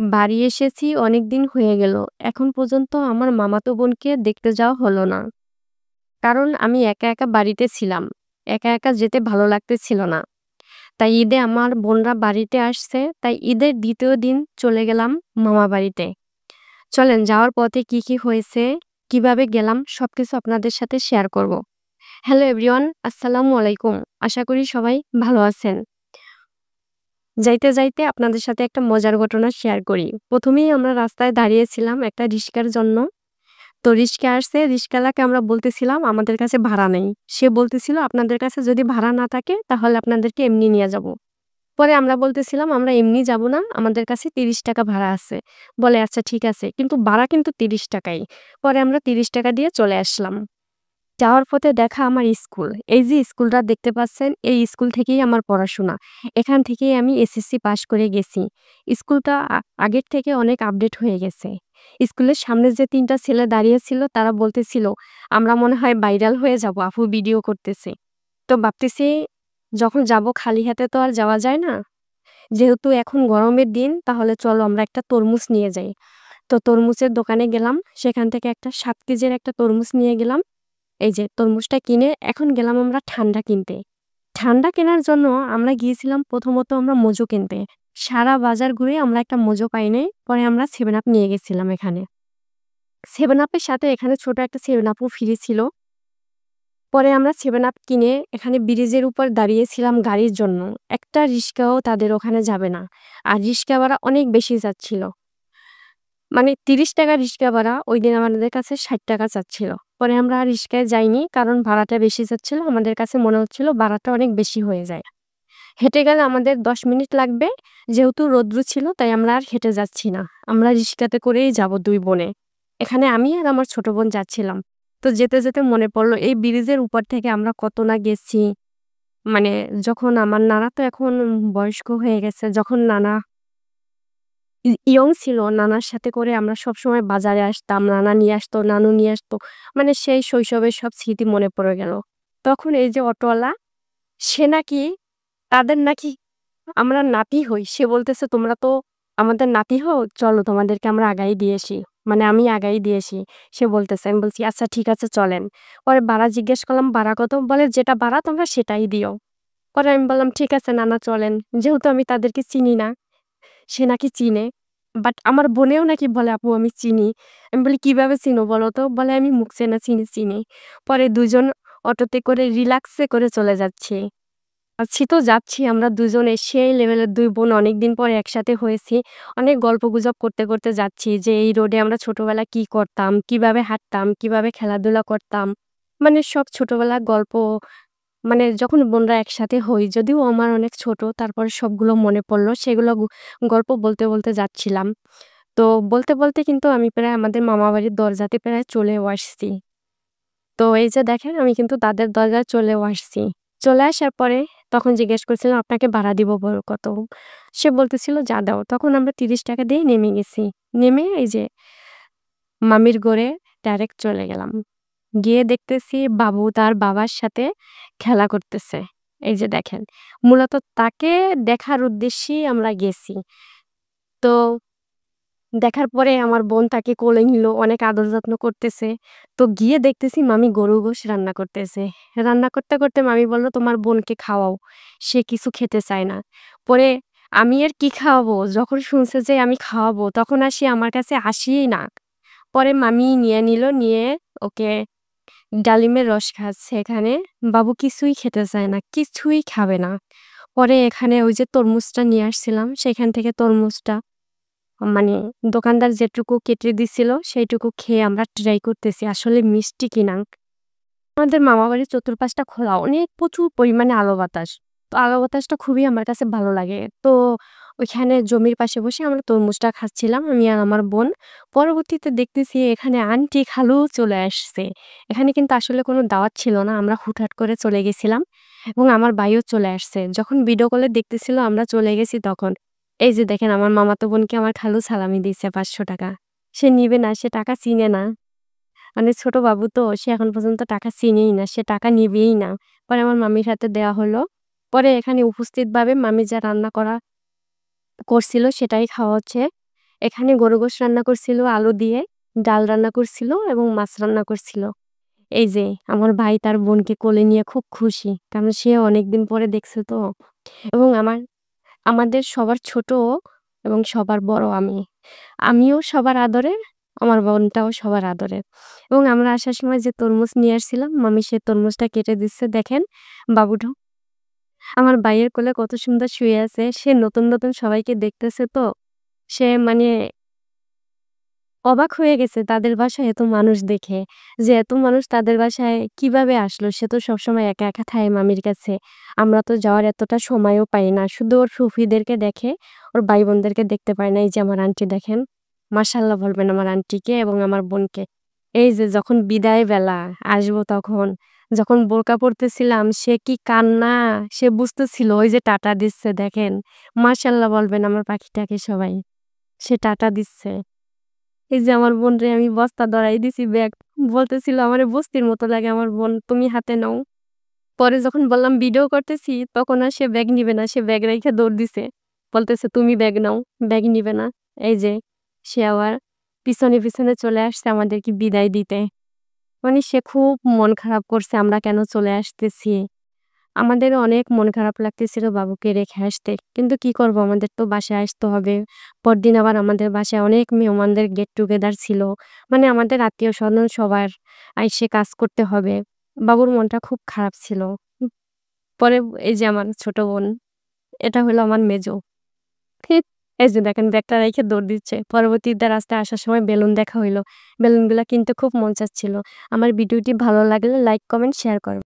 বাড়ি এসেছি অনেকদিন হয়ে গেল। এখন পর্যন্ত আমার মামাতো বোনকে দেখতে যাওয়া হলো না। কারণ আমি একা বাড়িতে ছিলাম। একা যেতে ভালো লাগতেছিল না। তাই ঈদে আমার বোনরা বাড়িতে আসছে। তাই ঈদের ২য় দিন চলে গেলাম মামাবাড়িতে। চলেন যাওয়ার পথে কি হয়েছে, কিভাবে গেলাম সবকিছু আপনাদের সাথে শেয়ার করব। হ্যালো এভরিওয়ান, আসসালামু আলাইকুম। আশা করি সবাই ভালো আছেন। যাইতে আপনাদের সাথে একটা মজার ঘটনা শেয়ার করি। ১ম এই আমরা রাস্তায় দাঁড়িয়েছিলাম একটা রিক্সার জন্য। তো রিক্সা আসছে, রিক্সাওয়ালাকে আমরা বলতেছিলাম আমাদের কাছে ভাড়া নেই। সে বলতেছিল, "আপনাদের কাছে যদি ভাড়া না থাকে তাহলে আপনাদেরকে এমনি নিয়ে যাবো।" পরে আমরা বলতেছিলাম, "আমরা এমনি যাবো না। আমাদের কাছে ৳৩০ ভাড়া আছে।" বলে, "আচ্ছা ঠিক আছে। কিন্তু ভাড়া কিন্তু ৳৩০ ই।" পরে আমরা ৳৩০ দিয়ে চলে আসলাম। যাওয়ার পথে দেখা আমার স্কুল। এই যে স্কুলটা দেখতে পাচ্ছেন, এই স্কুল থেকেই আমার পড়াশোনা। এখান থেকেই আমি এসএসসি পাস করে গেছি। স্কুলটা আগের থেকে অনেক আপডেট হয়ে গেছে। স্কুলের সামনে যে ৩ টা ছেলে দাঁড়িয়ে ছিল, তারা বলতেছিল, "আমরা মনে হয় ভাইরাল হয়ে যাবো, আপু ভিডিও করতেছে।" তো ভাবতেছি যখন যাবো খালি হাতে তো আর যাওয়া যায় না। যেহেতু এখন গরমের দিন, তাহলে চলো আমরা একটা তরমুজ নিয়ে যাই। তো তরমুজের দোকানে গেলাম। সেখান থেকে একটা ৭ কেজির একটা তরমুজ নিয়ে গেলাম। এই যে তরমুজটা কিনে এখন গেলাম আমরা ঠান্ডা কিনতে। ঠান্ডা কেনার জন্য আমরা গিয়েছিলাম প্রথমত আমরা মোজো কিনতে। সারা বাজার ঘুরে আমরা একটা মোজো পাই নাই। পরে আমরা 7 আপ নিয়ে গেছিলাম এখানে। 7 আপ এর সাথে এখানে ছোট একটা 7 আপও ফ্রি ছিল। পরে আমরা 7 আপ কিনে এখানে ব্রিজের উপর দাঁড়িয়েছিলাম গাড়ির জন্য। একটা রিক্সাও তাদের ওখানে যাবে না। আর রিক্সা ভাড়া অনেক বেশি যাচ্ছিল। মানে ৳৩০ রিক্সা ভাড়া ওইদিন আমাদের কাছে ৳৬০ চাচ্ছিল। পরে আমরা আর রিক্সায় যাইনি। কারণ ভাড়াটা বেশি যাচ্ছিল। আমাদের কাছে মনে হচ্ছিল ভাড়াটা অনেক বেশি হয়ে যায়। হেঁটে গেলে আমাদের ১০ মিনিট লাগবে। যেহেতু রৌদ্র ছিল তাই আমরা আর হেঁটে যাচ্ছি না। আমরা রিক্সাতে করেই যাব ২ বোনে। এখানে আমি আর আমার ছোট বোন যাচ্ছিলাম। তো যেতে মনে পড়ল এই ব্রিজের উপর থেকে আমরা কত না গেছি। মানে যখন আমার নানা তো এখন বয়স্ক হয়ে গেছে। যখন নানা ইয়ং ছিল, নানার সাথে করে আমরা সবসময় বাজারে আসতাম। নানা নিয়ে আসতো, নানু নিয়ে আসতো। মানে সেই শৈশবের সব স্মৃতি মনে পড়ে গেল। তখন এই যে অটোয়ালা, সে নাকি তাদের নাকি আমরা নাতি হই। সে বলতেছে, "তোমরা তো আমাদের নাতি হও। চলো তোমাদেরকে আমরা আগাই দিয়ে আসি।" মানে আমি আগাই দিয়ে আসি। সে বলতেছে। আমি বলছি, "আচ্ছা ঠিক আছে চলেন।" পরে ভাড়া জিজ্ঞেস করলাম, "ভাড়া কত?" বলে, "যেটা ভাড়া তোমরা সেটাই দিও।" পরে আমি বললাম, "ঠিক আছে নানা চলেন।" যেহেতু আমি তাদেরকে চিনি না। সে নাকি চিনে। বাট আমার বোনেও নাকি বলে, "আপু আমি চিনি।" আমি বলি, "কিভাবে চিনো বলো তো?" বলে, "আমি মুখ চেনা চিনি।" পরে ২ জন অটোতে করে রিল্যাক্সে করে চলে যাচ্ছি। তো যাচ্ছি আমরা দুজনে সেই লেভেলের ২ বোন অনেকদিন পরে একসাথে হয়েছি। অনেক গল্পগুজব করতে যাচ্ছি যে এই রোডে আমরা ছোটবেলায় কি করতাম, কিভাবে হাঁটতাম, কিভাবে খেলাধুলা করতাম। মানে সব ছোটবেলার গল্প মানে যখন বোনরা একসাথে হই, যদিও আমার অনেক ছোট, তারপরে সবগুলো মনে পড়ল। সেগুলো গল্প বলতে যাচ্ছিলাম। তো বলতে কিন্তু আমি প্রায় আমাদের মামাবাড়ির দরজাতে প্রায় চলেও আসছি। তো এই যে দেখেন আমি কিন্তু তাদের দরজায় চলেও আসছি। চলে আসার পরে তখন জিজ্ঞেস করছিলাম, "আপনাকে ভাড়া দিব কত?" সে বলতেছিল, "যা দাও।" তখন আমরা ৳৩০ দিয়ে নেমে গেছি। নেমে এই যে মামির ঘরে ডাইরেক্ট চলে গেলাম। গিয়ে দেখতেছি বাবু তার বাবার সাথে খেলা করতেছে। এই যে দেখেন। মূলত তাকে দেখার উদ্দেশ্যেই আমরা গেছি। তো দেখার পরে আমার বোন তাকে কোলে নিল, অনেক আদর যত্ন করতেছে। তো গিয়ে দেখতেছি মামি গরুর গোশ রান্না করতেছে। রান্না করতে মামি বলল, "তোমার বোনকে খাওয়াও। সে কিছু খেতে চায় না।" পরে আমি আর কি খাওয়াবো? যখন শুনছে যে আমি খাওয়াবো তখন আর সে আমার কাছে আসেই না। পরে মামি নিয়ে নিল, নিয়ে ওকে ডালিমের রস খাচ্ছে এখানে। বাবু কিছুই খেতে চায় না, কিছুই খাবে না। পরে এখানে ওই যে তরমুজটা নিয়ে আসছিলাম, সেখান থেকে তরমুজটা মানে দোকানদার যেটুকু কেটে দিছিল সেইটুকু খেয়ে আমরা ট্রাই করতেছি আসলে মিষ্টি কিনা। আমাদের মামাবাড়ির চতুর্পাশটা খোলা, অনেক প্রচুর পরিমাণে আলো বাতাস। তো আলো বাতাসটা খুবই আমার কাছে ভালো লাগে। তো ওইখানে জমির পাশে বসে আমরা তরমুজটা খাচ্ছিলাম আমি আর আমার বোন। পরবর্তীতে দেখতেছি এখানে আন্টি খালু চলে আসছে। এখানে কিন্তু আসলে কোনো দাওয়াত ছিল না। আমরা হুটহাট করে চলে গেছিলাম এবং আমার ভাইও চলে আসছে। যখন ভিডিও কলে দেখতেছিল আমরা চলে গেছি তখন। এই যে দেখেন আমার মামাতো বোনকে আমার খালু সালামি দিচ্ছে ৳৫০০। সে নিবে না, সে টাকা চিনে না। মানে ছোট বাবু তো সে এখন পর্যন্ত টাকা চিনেই না। সে টাকা নিবেই না। পরে আমার মামির হাতে দেয়া হলো। পরে এখানে উপস্থিতভাবে মামি যা রান্না করছিল সেটাই খাওয়া হচ্ছে। এখানে গরু গোশ রান্না করছিল আলু দিয়ে, ডাল রান্না করছিল এবং মাছ রান্না করছিল। এই যে আমার ভাই তার বোনকে কোলে নিয়ে খুব খুশি। কারণ সে অনেকদিন পরে দেখছে তো। এবং আমাদের সবার ছোট এবং সবার বড় আমি। আমিও সবার আদরের, আমার বোনটাও সবার আদরের। এবং আমরা আসার সময় যে তরমুজ নিয়ে আসছিলাম, মামি সে তরমুজটা কেটে দিচ্ছে দেখেন বাবুটা আমার ভাইয়ের কোলে কত সুন্দর শুয়ে আছে। সে নতুন সবাইকে দেখতেছে তো। সে মানে অবাক হয়ে গেছে তাদের বাসায় এত মানুষ দেখে। যে এত মানুষ তাদের বাসায় কিভাবে আসলো? সে তো সবসময় একা থাকে মামির কাছে। আমরা তো যাওয়ার এতটা সময়ও পাই না। শুধু ওর ফুফিদেরকে দেখে, ওর ভাই-বোনদেরকে দেখতে পায় না। এই যে আমার আন্টি দেখেন। মাশাআল্লাহ বলবেন আমার আন্টিকে এবং আমার বোনকে। এই যে যখন বিদায় বেলা আসবো তখন, যখন বোরকা পড়তেছিলাম সে কি কান্না! সে বুঝতেছিল ওই যে টাটা দিচ্ছে দেখেন। মাশাআল্লাহ বলবেন আমার পাখিটাকে সবাই। সে টাটা দিচ্ছে। এই যে আমার বোনরে আমি বস্তা ধরাই দিছি ব্যাগ। বলতেছিল আমারে বস্তির মতো লাগে আমার বোন, তুমি হাতে নাও। পরে যখন বললাম ভিডিও করতেছি তখন আর সে ব্যাগ নিবে না। সে ব্যাগ রাইখা দৌড় দিছে। বলতেছে, "তুমি ব্যাগ নাও।" ব্যাগ নিবে না। এই যে সে আবার পিছনে চলে আসছে আমাদেরকে বিদায় দিতে। মানে সে খুব মন খারাপ করছে আমরা কেন চলে আসতেছি। আমাদেরও অনেক মন খারাপ লাগতেছিল বাবুকে রেখে আসতে। কিন্তু কি করব আমাদের তো বাসায় আসতে হবে। পরদিন আবার আমাদের বাসায় অনেক মেহমানদের গেট টুগেদার ছিল। মানে আমাদের আত্মীয়স্বজন সবার আইসে কাজ করতে হবে। বাবুর মনটা খুব খারাপ ছিল। উম পরে এই যে আমার ছোট বোন, এটা হলো আমার মেজো। ঠিক এই যে দেখেন ব্যাগটা রাইখা দৌড় দিচ্ছে। পরবর্তীতে রাস্তায় আসার সময় বেলুন দেখা হইলো। বেলুনগুলা কিনতে খুব মন চাচ্ছিল। আমার ভিডিওটি ভালো লাগলে লাইক, কমেন্ট, শেয়ার করবেন।